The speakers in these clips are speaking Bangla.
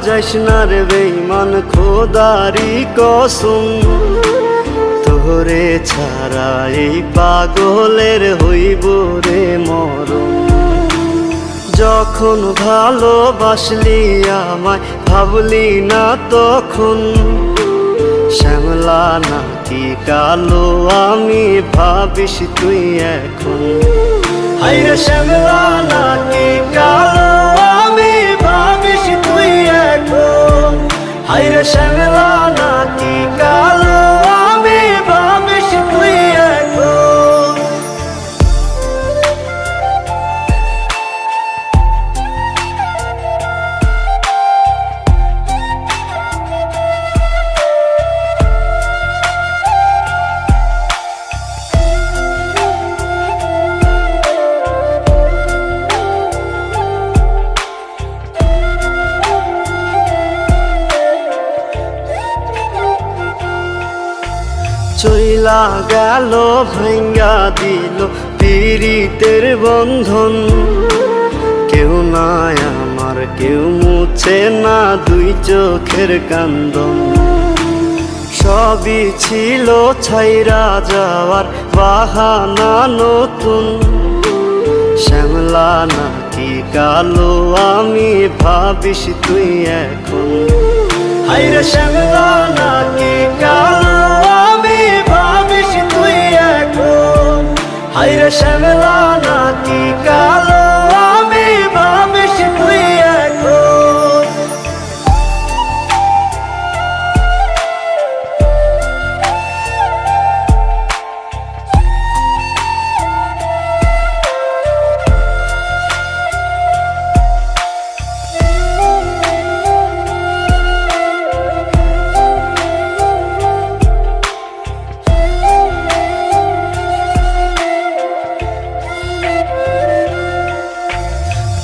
যাইস না রে বেঈমান খোদারি কসম, তোরে ছাড়া এই পাগলের হইব রে মরণ। যখন ভালোবাসলি আমায় ভাবলি না তখন, শ্যামলা নাকি কালো আমি ভাবিস তুই এখন। হায়রে শ্যামলা নাকি কালো আমি ভাবিস তুই এখন। হায়রে শ্যামলা নাকি কালো আমি ভাবিস তুই এখন। চইলা গেল ভাঙ্গা দিল পীড়িতের বন্ধন, কেউ নাই আমার কেউ মুছে না দুই চোখের কান্দন। সবই ছিল ছাইরা যাওয়ার বাহানা নতুন, শ্যামলা নাকি কালো আমি ভাবিস তুই এখন। হায়রে শ্যামলা নাকি কালো আমি ভাবিস তুই এখন। হায়রে শ্যামলা নাকি কালো আমি ভাবিস তুই এখন।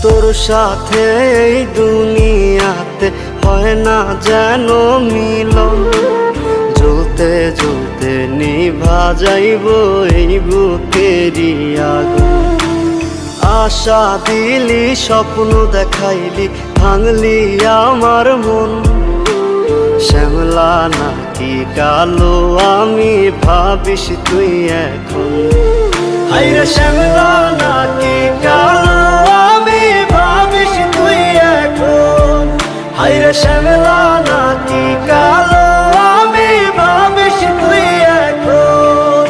তোর সাথে এই দুনিয়াতে হয় না যেন মিলন, জ্বলতে জ্বলতে নিভা যাইব এই বুকেরই আগুন। আশা দিলি স্বপ্ন দেখাইলি ভাঙলি আমার মন, শ্যামলা নাকি কালো আমি ভাবিস তুই এখন। হায়রে শ্যামলা নাকি কালো আমি ভাবিস তুই এখন। হায়রে শ্যামলা নাকি কালো আমি ভাবিস তুই এখন।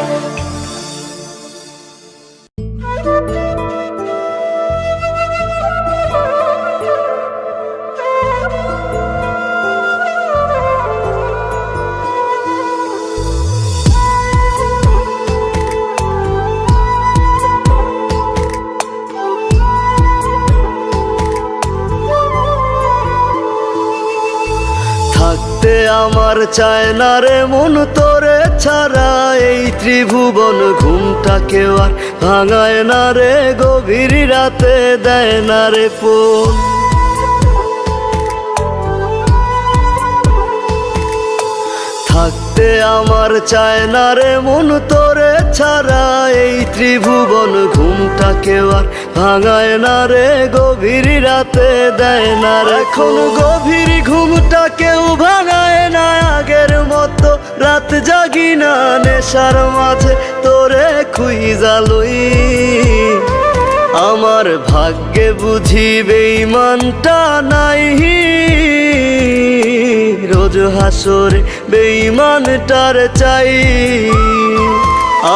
থাকতে আমার চায় না রে মন তোরে ছাড়া এই ত্রিভুবন, ঘুমটা কেউ আর ভাঙায় না রে গভীর রাতে দেয় না রে ফোন। থাকতে আমার চায় না রে মন তোরে ছাড়া এই ত্রিভুবন, ঘুমটা কেউ আর ভাঙায় না রে গভীর রাতে দেয় না রে। এখন গভীর ঘুমটা কেউ ভাঙায় না আগের মতো, রাত জাগি না নেশার মাঝে তোরে খুঁজা লই। আমার ভাগ্যে বুঝি বেঈমানটা নাই, রোজ হাসরে বেঈমানটার চাই।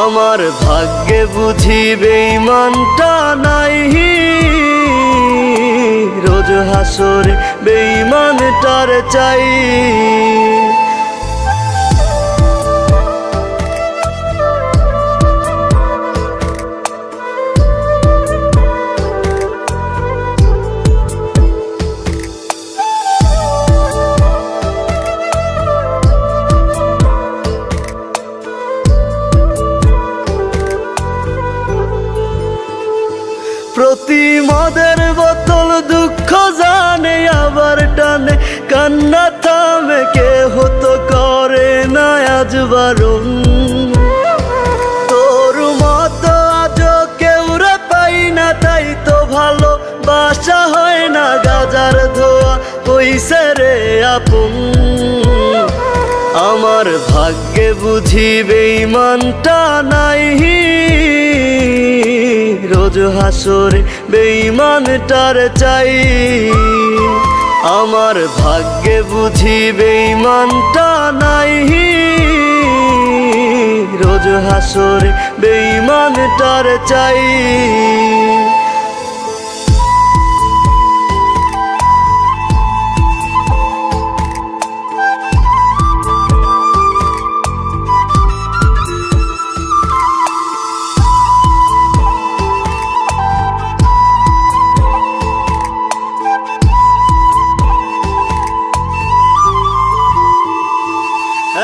আমার ভাগ্যে বুঝি বেঈমানটা নাই, রোজ হাসরে বেঈমানটার চাই। প্রতি মদের বোতল দুঃখ জানে আবার টানে, কান্না থামে কে হতো করে না আজ বারণ। তোর মতো আজ কেউ রে পাই না, তাই তো ভালো বাসা হয় না গাজার ধোয়া হইছে রে আপন। আমার ভাগ্যে বুঝি বেঈমানটা নাই, রোজ হাসরে বেঈমানটার চাই। আমার ভাগ্যে বুঝি বেঈমানটা নাই, রোজ হাসরে বেঈমানটার চাই।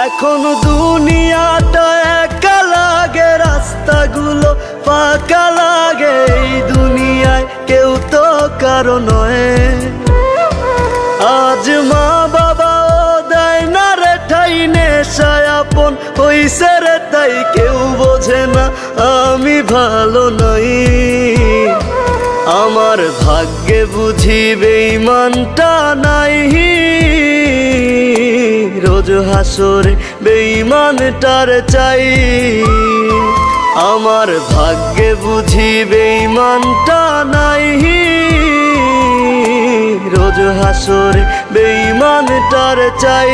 এখন দুনিয়াটা একা লাগে, রাস্তাগুলো ফাঁকা লাগে, এই দুনিয়ায় কেউ তো কারো নয়। আজ মা বাবাও দেয় না রে ঠাই, নেশায় আপন হইছে রে তাই কেউ বোঝে না আমি ভালো নই। আমার ভাগ্যে বুঝি বেঈমানটা নাই, রোজ হাসরে বেঈমানটার চাই। আমার ভাগ্যে বুঝি বেঈমানটা নাই, রোজ হাসরে বেঈমানটার চাই।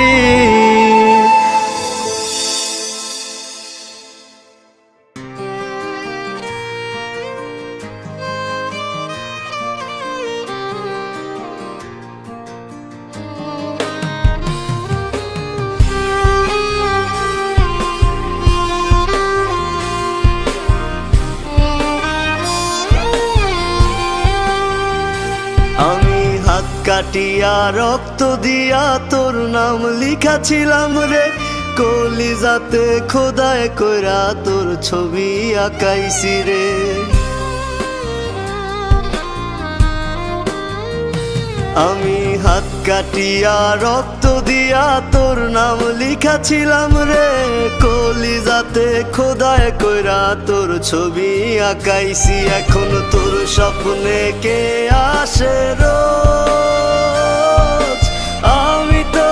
আমি হাত কাটিয়া রক্ত দিয়া তোর নাম লিখাছিলাম রে, কলিজাতে খোদায় কইরা তোর ছবি আঁকাইছি রে। আমি হাত কাটিয়া রক্ত দিয়া তোর নাম লিখাছিলাম রে, কলিজাতে খোদায় কইরা তোর ছবি আঁকাইছি। এখন তোর স্বপ্নে কে আসে রোজ, আমি তো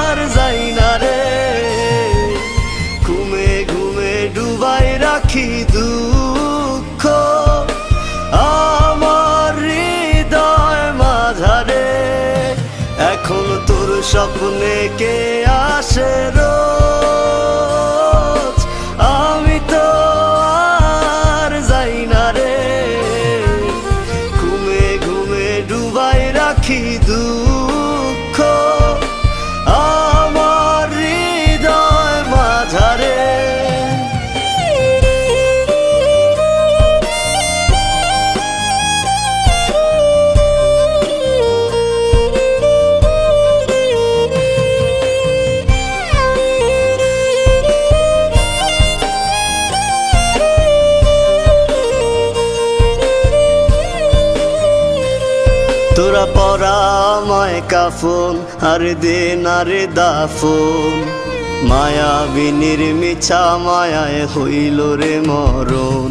আর যাই না রে। ঘুমে ঘুমে ডুবাই রাখি দুঃখ আমার হৃদয় মাঝারে। এখন তোর স্বপ্নে কে আসে রোজ, আমি তো আর যাই না রে। ঘুমে ঘুমে ডুবাই রাখি দুঃখ আমার হৃদয় মাঝারে। তোরা পরা আমায় কাফন আর দে না রে দাফন, মায়াবিনীর মিছা মায়ায় হইল রে মরণ।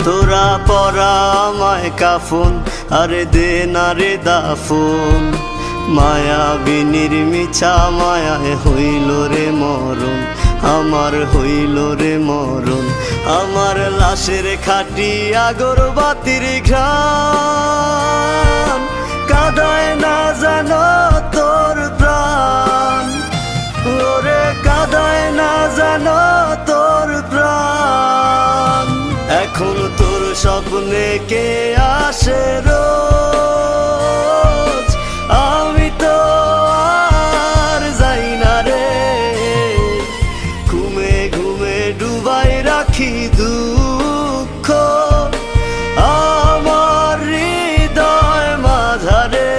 তোরা পরা আমায় কাফন আর দে না রে দাফন, মায়াবিনীর মিছা মায়ায় হইল রে মরণ। আমার হইল রে মরণ। আমার লাশের খাটি আগরবাতির ঘ্রাণ, কাঁদায় না জানো তোর প্রাণ, ওরে কাঁদায় না জানো তোর প্রাণ। এখন তোর স্বপ্নে কে আসে রোজ, আমি তো আর যাই না রে। ঘুমে ঘুমে ডুবাই রাখি দুঃখ আমার হৃদয় মাঝারে।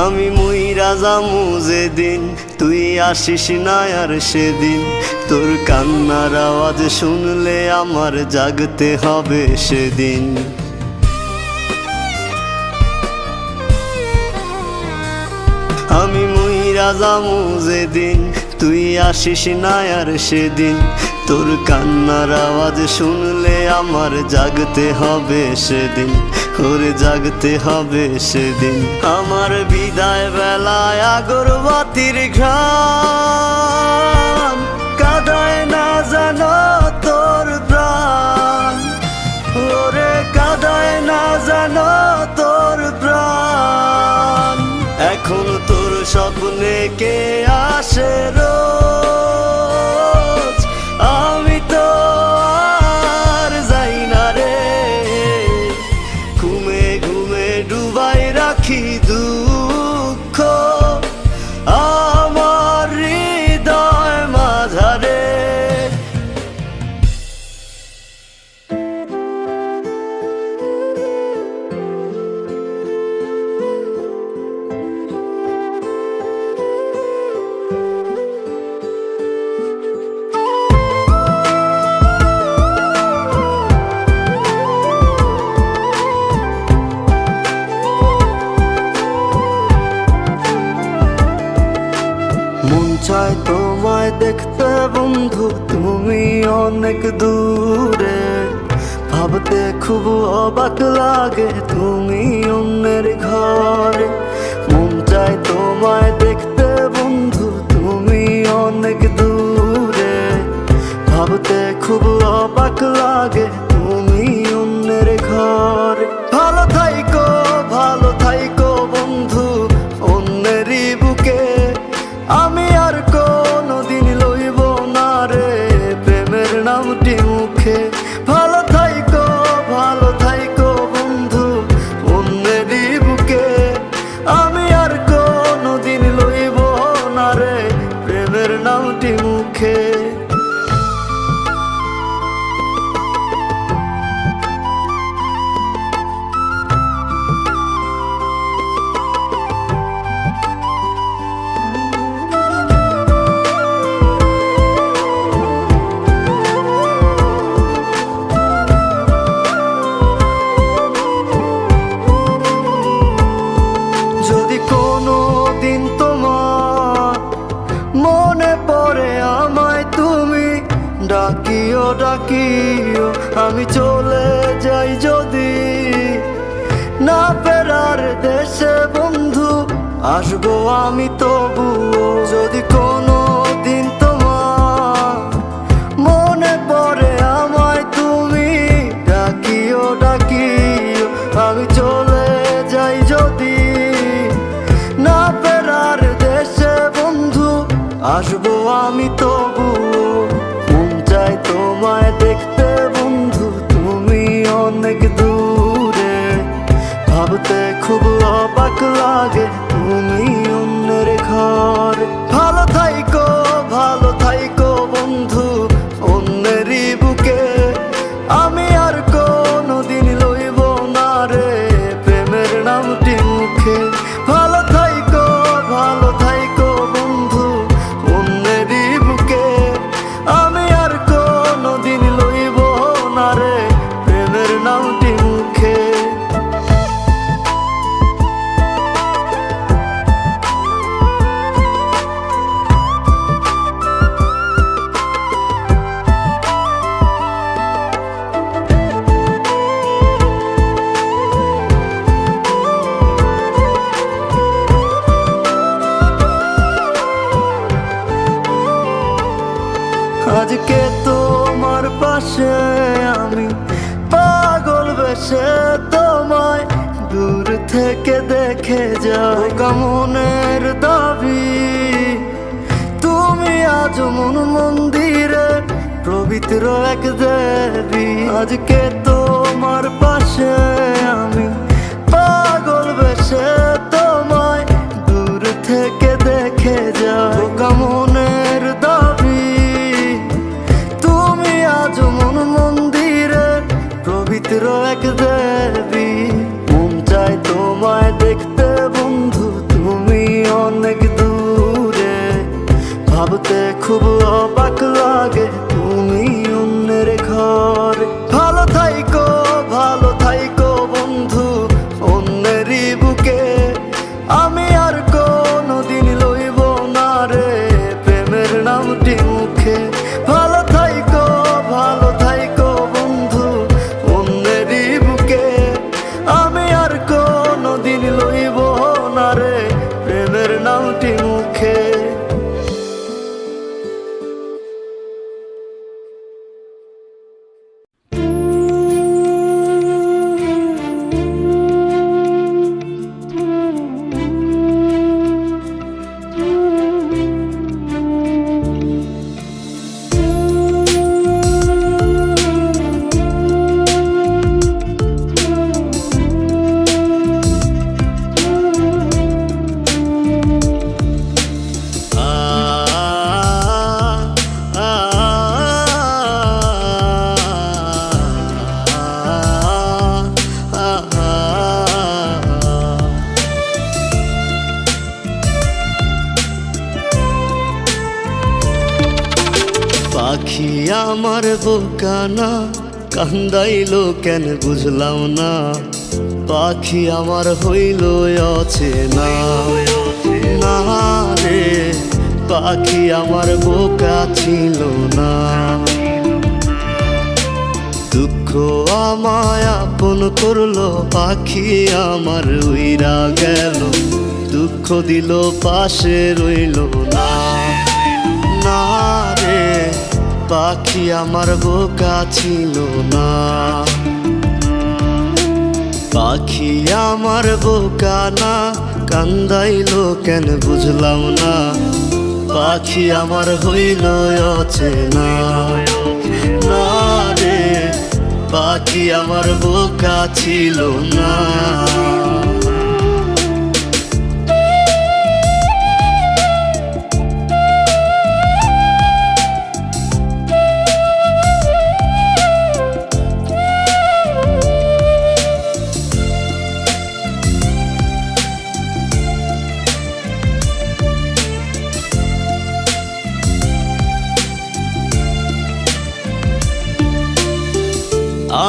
আমি মুইরা যামু যেদিন তুই আসিস না আর সেদিন, তোর কান্নার আওয়াজ শুনলে আমার জাগতে হবে সেদিন। আমি মইরা যামু যেদিন তুই আসিস না আর সেদিন, তোর কান্নার আওয়াজ শুনলে আমার জাগতে হবে সেদিন, ওরে জাগতে হবে সেদিন। আমার বিদায় বেলায় আগরবাতির ঘ্রাণ কাঁদায় না জানো তোর প্রাণ, ওরে কাঁদায় না জানো তোর প্রাণ। এখন তোর স্বপ্নে কে আসে রোজ, আমি তো আর যাই না রে, ঘুমে ঘুমে ডুবাই রাখি দুঃখ আমার হৃদয় মাঝারে। মন চায় তোমায় দেখতে বন্ধু, তুমি অনেক দূরে, ভাবতে খুব অবাক লাগে তুমি অন্যের ঘরে। মন চায় তোমায় দেখতে বন্ধু, তুমি অনেক দূরে, ভাবতে খুব অবাক লাগে তুমি অন্যের ঘরে। ভালো থাইকো বন্ধু অন্যেরই বুকে, আমি আর কোনদিন লইব না রে প্রেমের নামটি মুখে। ভালো থাইকো বন্ধু অন্যেরই বুকে, আমি আর কোনদিন লইব না রে প্রেমের নামটি মুখে। যদি কোনো দিন তোমার মনে পড়ে আমায় তুমি ডাকিও, আমি চলে যাই যদি না ফেরার দেশে বন্ধু, আসবো আমি তবুও। যদি কোনো দিন তোমার মনে পড়ে আমায় তুমি ডাকিও, আমি চলে যাই যদি না ফেরার দেশে বন্ধু, আসবো আমি তবুও। মন চায় তোমায় দেখতে বন্ধু, তুমি অনেক দূরে, ভাবতে খুব অবাক লাগে তুমি অন্যের ঘরে। ভালো থাইকো বন্ধু অন্যেরই বুকে, আমি আর কোনদিন লইব না রে প্রেমের নামটি মুখে। ভালো থাইকো বন্ধু অন্যেরই বুকে, আমি আর কোনদিন লইব না রে প্রেমের নামটি মুখে। আজকে তোমার পাশে আমি পাগল বেশে তোমায় দূর থেকে দেখে যাই, মনের দাবি তুমি আজ মন মন্দিরে পবিত্র এক দেবী। আজকে তোমার পাশে আমি পাগল বেশে তোমায় দূর থেকে দেখে যাই, মনের দাবি তুমি আজ মন মন্দিরে পবিত্র এক দেবী। মন চায় তোমায় দেখতে বন্ধু, তুমি অনেক পাখি আমার বোকা না, কান্দাইলো কেন বুঝলাম না। পাখি আমার হইল অচেনা, না রে পাখি আমার বোকা ছিল না। দুঃখ আমায় আপন করলো, পাখি আমার উইরা গেল। দুঃখ দিল পাশে রইল না, না রে পাখি আমার বোকা ছিল না। পাখি আমার বোকা না, কান্দাইলো কেন বুঝলাম না। পাখি আমার হইল অচেনা, না রে পাখি আমার বোকা ছিল না।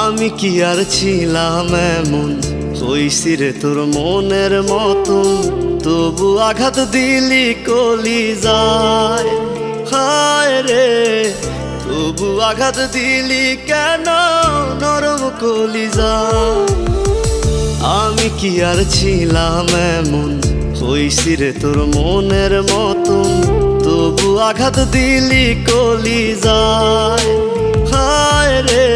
আমি কি আর ছিলাম এমন, হইছি রে তোর মনের মতন। তবু আঘাত দিলি কলিজায়, হায় রে তবু আঘাত দিলি কেন নরম কলিজায়। আমি কি আর ছিলাম এমন, হইছি রে তোর মনের মতন। তবু আঘাত দিলি কলিজায়, হায় রে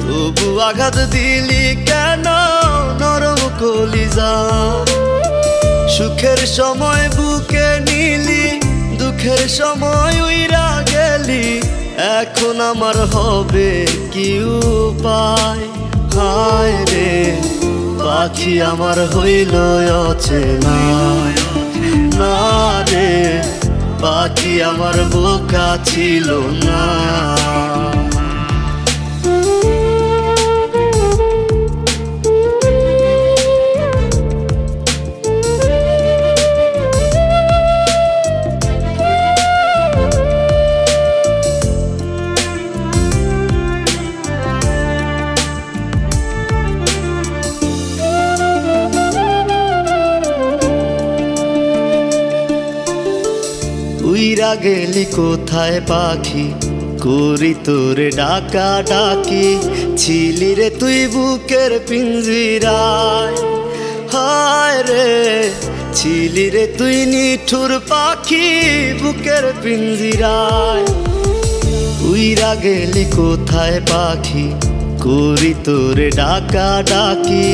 তবু আঘাত দিলি কেন নরম কলিজায়। সুখের সময় বুকে নিলি, দুঃখের সময় উইরা গেলি। এখন আমার হবে কি উপায়, হায় রে পাখি আমার হইল অচেনা, না রে পাখি আমার বোকা ছিল না। উইরা গেলি কোথায় পাখি, করি তোরে ডাকা ডাকি। ছিলি রে তুই বুকের পিঞ্জিরায়, হায় রে ছিলি রে তুই নিঠুর পাখি বুকের পিঞ্জিরায়। উইরা গেলি কোথায় পাখি, করি তোরে ডাকা ডাকি।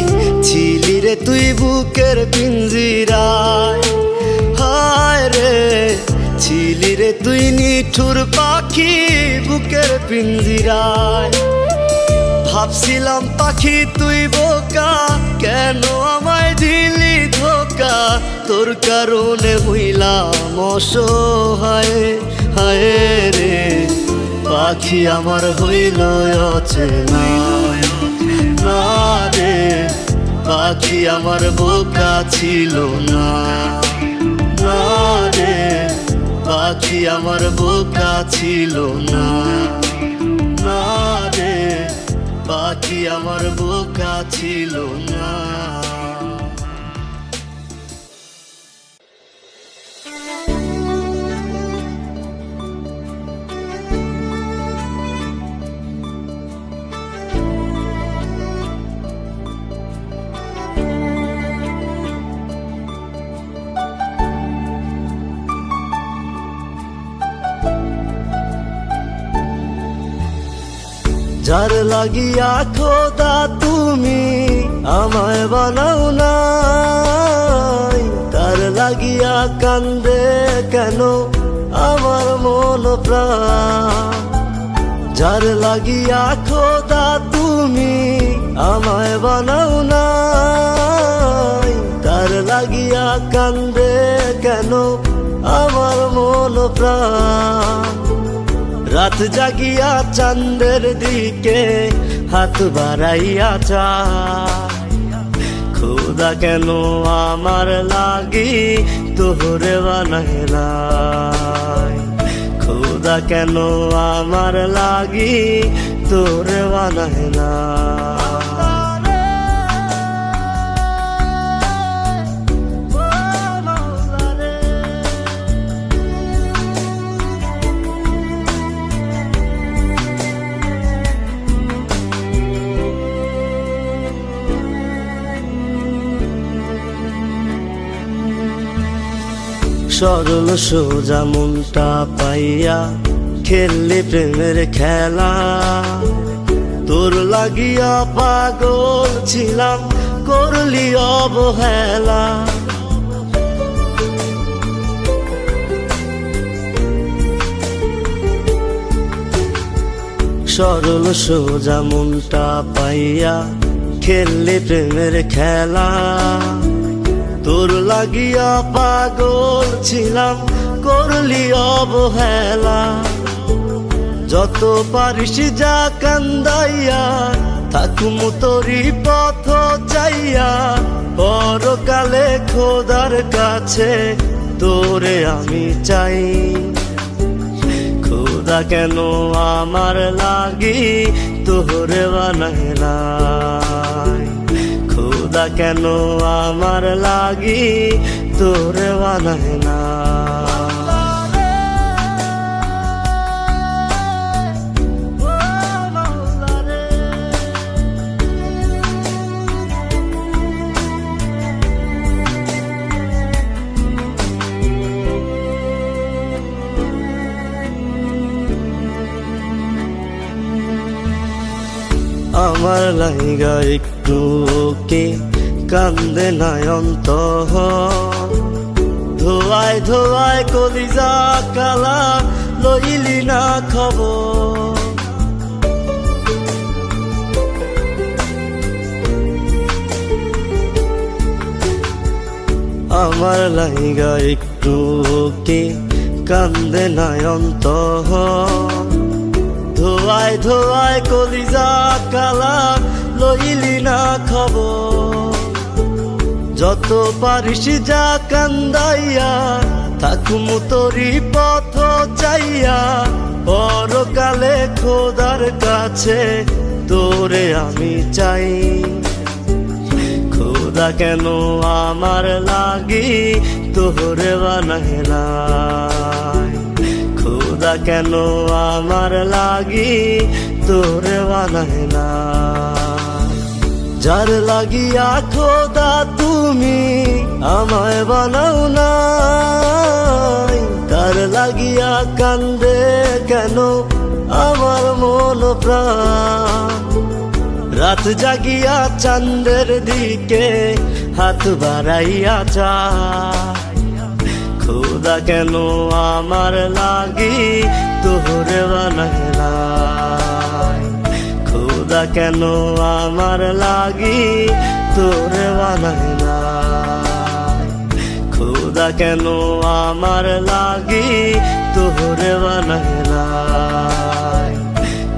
ছিলি রে তুই বুকের পিঞ্জিরায়, হায় রে ছিলি রে তুই নিঠুর পাখি বুকের পিঞ্জিরায়। ভাবছিলাম পাখি তুই বোকা, কেন আমায় দিলি ধোকা। তোর কারণে হইলাম অসহায়, হায় রে পাখি আমার হইল অচেনা, না রে পাখি আমার বোকা ছিল না, না রে পাখি আমার বোকা ছিল না, না রে পাখি আমার বোকা ছিল না। যার লাগিয়া খোদা তুমি আমায় বানাও নাই, তার লাগিয়া কান্দে কেন আমার মন প্রাণ। যার লাগিয়া খোদা তুমি আমায় বানাও নাই, তার লাগিয়া কান্দে কেন আমার মন প্রাণ। রাত জাগিয়া চাঁদের দিকে হাত বাড়াইয়া চায়, খোদা কেন আমার লাগি তোরে বানাইলাই। খোদা কেন আমার লাগি তোরে বানায় না। সরল সোজা মনটা পাইয়া খেললি প্রেমের খেলা, তোর লাগিয়া পাগল ছিলাম করলি অবহেলা। সরল সোজা মনটা পাইয়া খেললি প্রেমের খেলা, তোর লাগিয়া পাগল ছিলাম করলি অবহেলা। যত পারিস যা কান্দাইয়া থাকুম তোরি পথ চাইয়া, পরকালে খোদার কাছে তোরে আমি চাই। খোদা কেন আমার লাগি তোরে বানাইলা, খোদা কেন আমার লাগি তোরে বানায় না। আমার লাইগা একটু কে কান্দে নয়ন্ত, ধোয়ায় ধোয়ায় কলিজা কালা লইলি না খবর। আমার লাইগা একটু কে কান্দে নয়ন্ত, ধোয়ায় ধোয়ায় কলিজা কালা লইলি না খবর। যত পারিস যা কান্দাইয়া থাকুম তোরি পথ চাইয়া, পরকালে খোদার কাছে তোরে আমি চাই। খোদা কেন আমার লাগি তোরে বানাইলা, খোদা কেন আমার লাগি তোরে বানায় না। যার লাগিয়া খোদা তুমি আমায় বানাও না, তার লাগিয়া কান্দে কেন আমার মন প্রাণ। রাত জাগিয়া চাঁদের দিকে হাত বাড়াইয়া চায়, খোদা কেন আমার লাগি তোরে বানাইলা, খোদা কেন আমার লাগি তোরে বানাইলা, খোদা কেন আমার লাগি তোরে বানাইলা,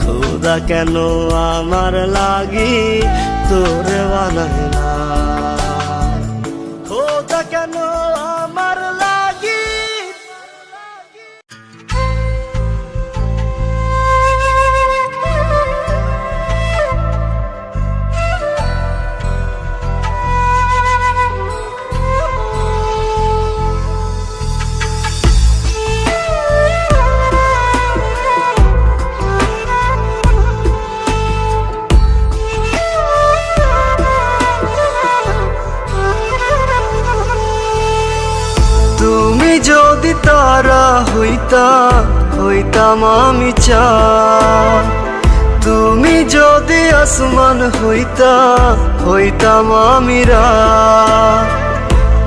খোদা কেন আমার লাগি তোরে বানাইলা, খোদা কেন আমার লাগি। তুমি যদি তারা হইতাম আমি চাঁদ, তুমি যদি আসমান হইতাম আমি রাত।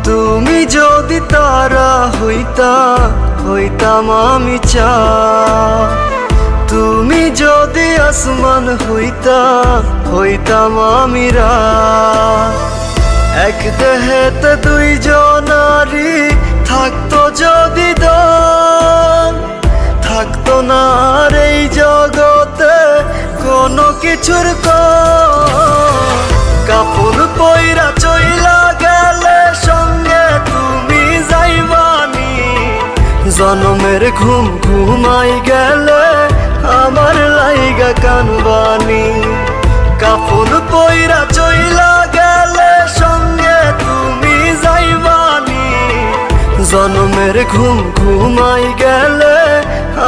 তুমি যদি তারা হইতাম আমি চাঁদ, তুমি যদি আসমান হইতাম আমি রাত। এক দেহেতে দুইজনারি থাকতো যদি দল, থাকতো না আর এই জগতে কোনো কিছুর কাপড় পইরা চইলা গেলে সঙ্গে তুমি যাইবানি। জনমের ঘুম ঘুমাই গেলে আমার লাইগা কানবানি, কাফন পইরা চইলা গেলে সঙ্গে তুমি যাইবানি। জনমের ঘুম ঘুমাই গেলে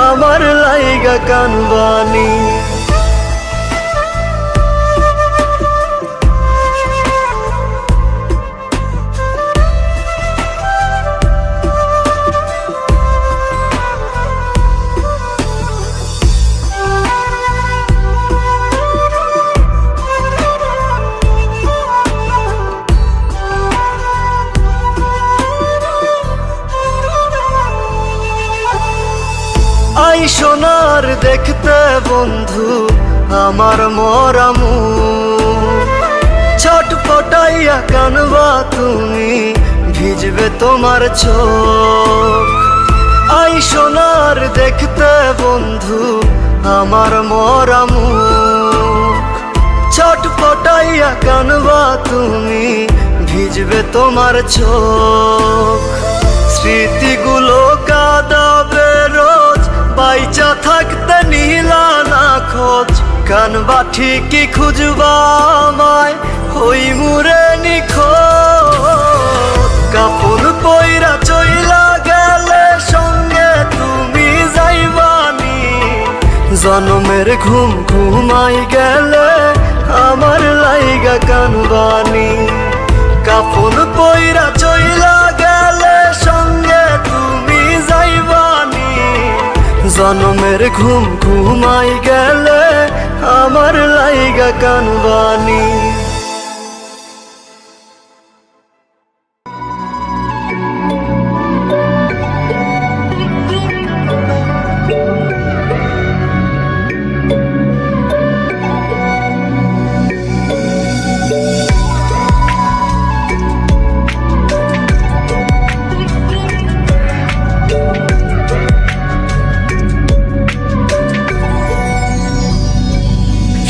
আমার লাইগা কানবানি। আই সোনার দেখতে বন্ধু আমার মরা মুখ, ছটফটাইয়া কানবা তুমি, ভিজবে তোমার চোখ। আই সোনার দেখতে বন্ধু আমার মরা মুখ, ছটফটাইয়া কানবা তুমি, ভিজবে তোমার চোখ। স্মৃতিগুলো কাঁদাবে রোজ, বাইচা থাকতে নিলা না খোঁজ, কানবা ঠিকই খুঁজবা আমায় হই মুরে নিখোঁজ। কাপড় পইরা চইলা গেলে সঙ্গে তুমি যাইবানি, জনমের ঘুম ঘুমাই গেলে আমার লাইগা কানবানি। কাপড় পইরা চইলা গেলে সঙ্গে তুমি যাইবানি, জনমের ঘুম ঘুমাই গেলে আমার লাইগা কানবানি।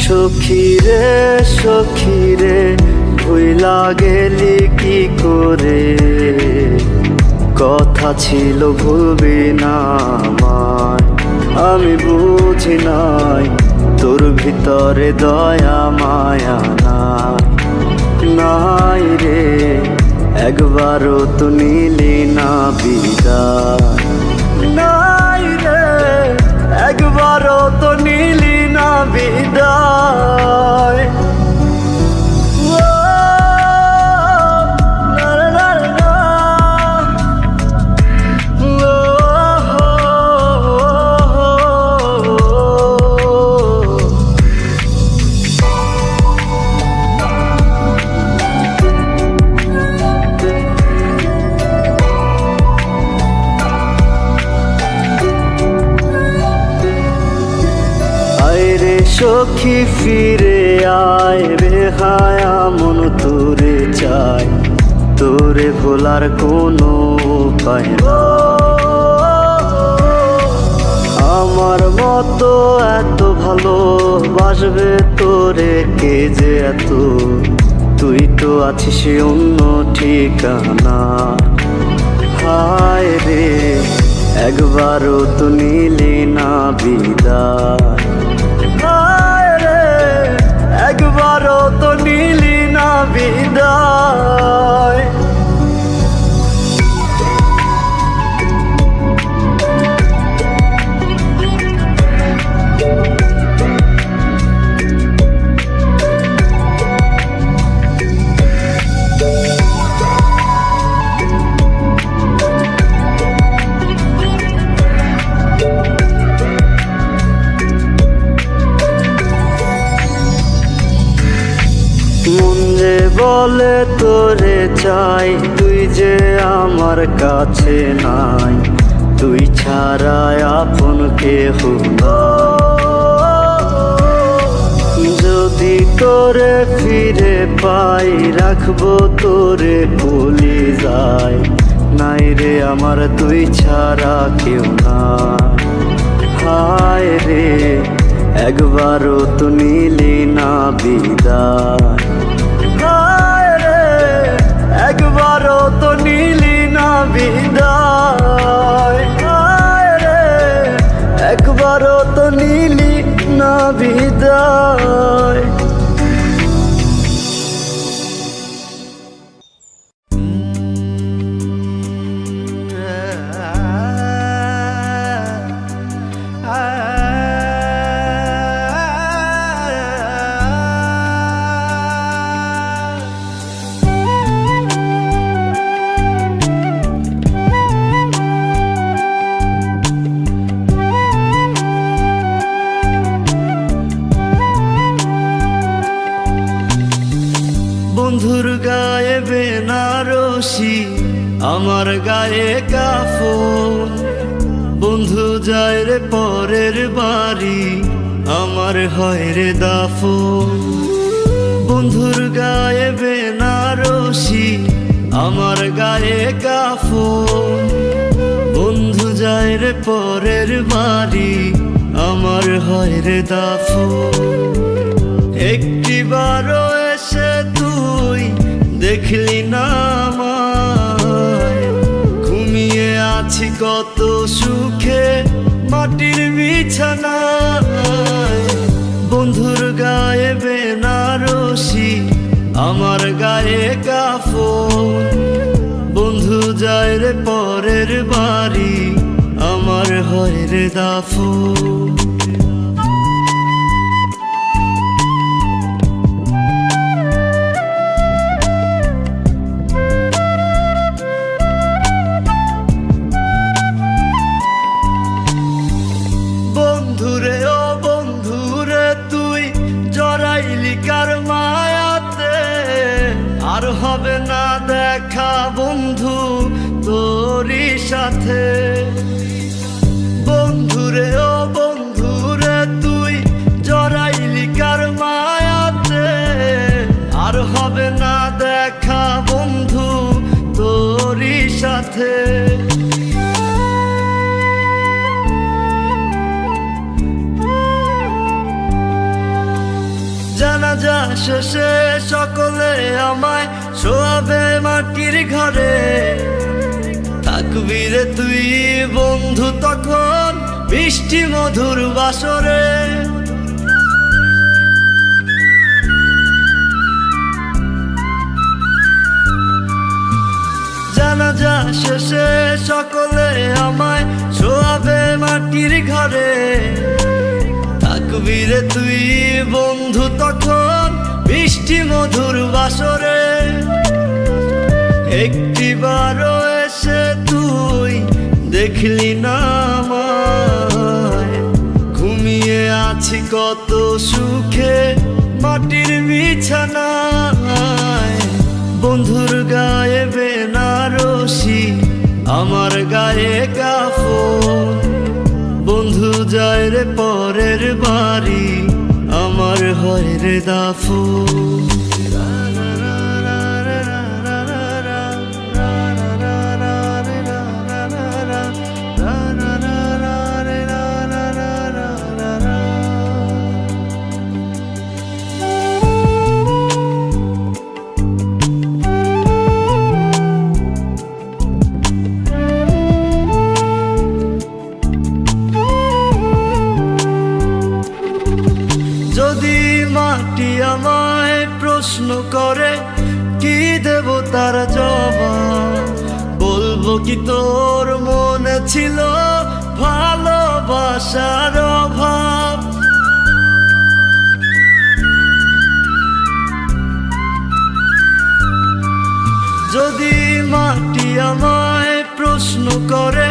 সখীরে সখীরে ভুইলা গেলি কি করে, কথা ছিল ভুলবি না আমায়। আমি বুঝি নাই তোর ভিতরে দয়া মায়া নাই, নাই রে একবারও তো নিলি না বিদায়, নাই রে একবারও তো নিলি না বিদায়। সখী ফিরে আয় রে হায়া মন তোরে চাই, তোরে ভোলার কোনো উপায় না। আমার মতো এত ভালোবাসবে তোরে কে যে এত, তুই তো আছিস অন্য ঠিকানা। হায় রে একবারও তো নিলি না বিদায়, একবারও তো নিলি না বিদায়। বলে তোরে চাই, তুই যে আমার কাছে নাই, তুই ছাড়া আপন কেহ নাই। যদি তোরে ফিরে পাই রাখবো তোরে ভুলি যায়, নাই রে আমার তুই ছাড়া কেউ নাই। হায় রে একবারও তো নিলি না বিদায়, একবারও তো নিলি না বিদায়। না বিদায়। বন্ধুর গায়ে বেনারসি, আমার গায়ে কাফন। বন্ধু যায় রে পরের বাড়ি, আমার হয় রে দাফন। বন্ধুর গায়ে বেনারসি, আমার গায়ে কাফন। বন্ধু যায় রে পরের বাড়ি, আমার হয় রে দাফন। একটিবারও এসে তুই দেখলি না আমায়, ঘুমিয়ে আছি কত সুখে মাটির বিছানায়। বন্ধুর গায়ে বেনারসি, আমার গায়ে কাফন। বন্ধু যায় রে পরের বাড়ি, আমার হয় রে দাফন। বন্ধুরে ও বন্ধুরে তুই জড়াইলি কার মায়াতে, আর হবে না দেখা বন্ধু তোরই সাথে। বন্ধুরে ও বন্ধুরে তুই জড়াইলি কার মায়াতে, আর হবে না দেখা বন্ধু তোরই সাথে। জানাজা শেষে সকলে আমায় শোয়াবে মাটির ঘরে, থাকবি রে তুই বন্ধু তখন বৃষ্টি মধুর বাসরে। জানাজা শেষে সকলে আমায় শোয়াবে মাটির ঘরে, থাকবি রে তুই বন্ধু তখন বৃষ্টি মধুর বাসরে। একটিবারও এসে তুই দেখলি না আমায়, ঘুমিয়ে আছি কত সুখে মাটির বিছানায়। বন্ধুর গায়ে বেনারসি, আমার গায়ে কাফন। বন্ধু যায় রে পরের বাড়ি, আমার হয় রে দাফন। যদি মাটি আমায় প্রশ্ন করে কি দেব তার জবাব, বলবো কি তোর মনে ছিল ভালোবাসার অভাব। যদি মাটি আমায় প্রশ্ন করে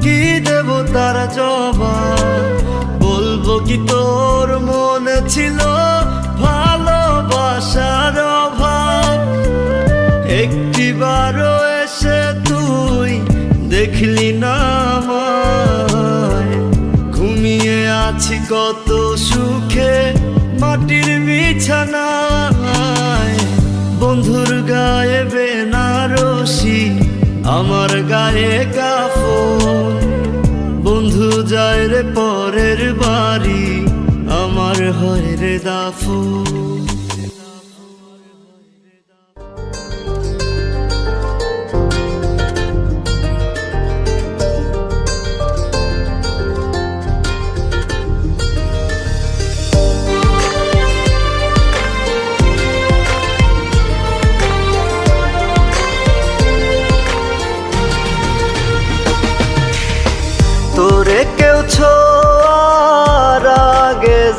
কি দেব তার জবাব, বলবো কি তোর মনে ছিল ভালোবাসার অভাব। একটিবারও এসে তুই দেখলি না আমায়, ঘুমিয়ে আছি কত সুখে মাটির বিছানায়। বন্ধুর গায়ে বেনারসি, আমার গায়ে কাফন। বন্ধু যায় রে পরের বাড়ি, আমার হয় রে দাফন।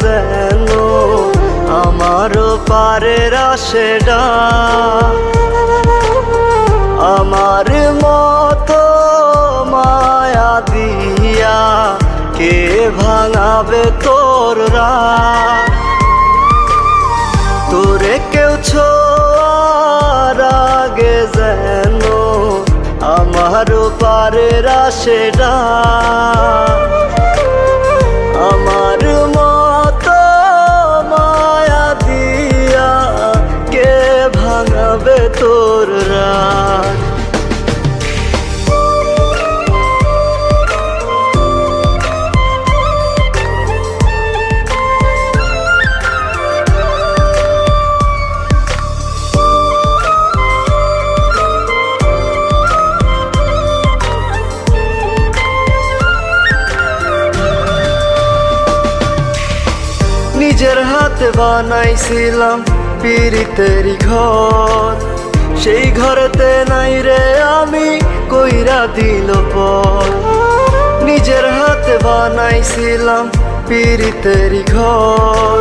যেন আমারও পারের আশেডা আমার মতো মায়া দিয়া কে ভাঙাবে তোর রাত তোরে কেউ ছোঁয়ার আগে যেন আমারও পারের আশেডা আমার মতো মায়া দিয়া কে ভাঙাবে তোর রাত নিজের হাতে বানাইছিলাম পিরিতেরি ঘর সেই ঘরেতে নাই রে আমি কইরা দিল পর নিজের হাতে বানাইছিলাম পিরিতেরি ঘর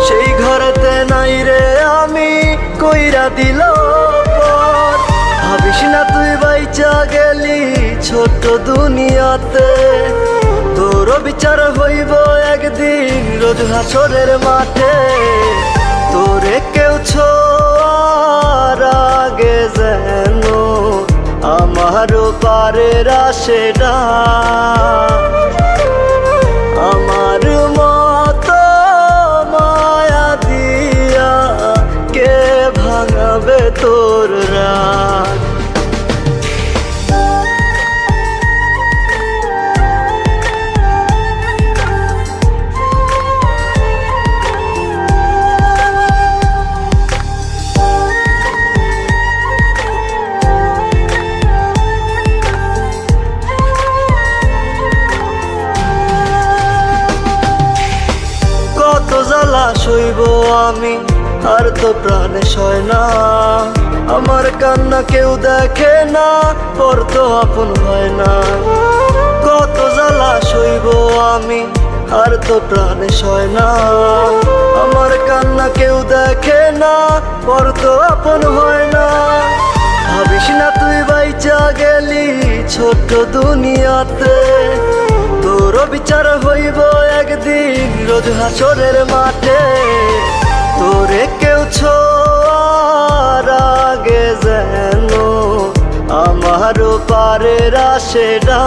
সেই ঘরেতে নাই রে আমি কইরা দিল পর ভাবিস না তুই বাইচা গেলি ছোট্ট দুনিয়াতে তোর বিচার হইব একদিন রোজ হাসরের মাঠে তোরে কেউ ছোঁয়ার আগে যেন আমারও পারের আশেডা আমার মতো মায়া দিয়া কে ভাঙাবে তোর রাত কত জ্বালা সইব আমি আর তো প্রাণে সয় না আমার কান্না কেউ দেখে না পর তো আপন হয় না কত জ্বালা সইব আমি আর তো প্রাণে সয় না আমার কান্না কেউ দেখে না পর তো আপন হয় না ভাবিস না তুই বাইচা গেলি ছোট্ট দুনিয়াতে তোর বিচার হইব একদিন রোজ হাসরের মাঠে তোরে কেউ ছোঁয়ার আগে যেন আমারও পারের আশেডা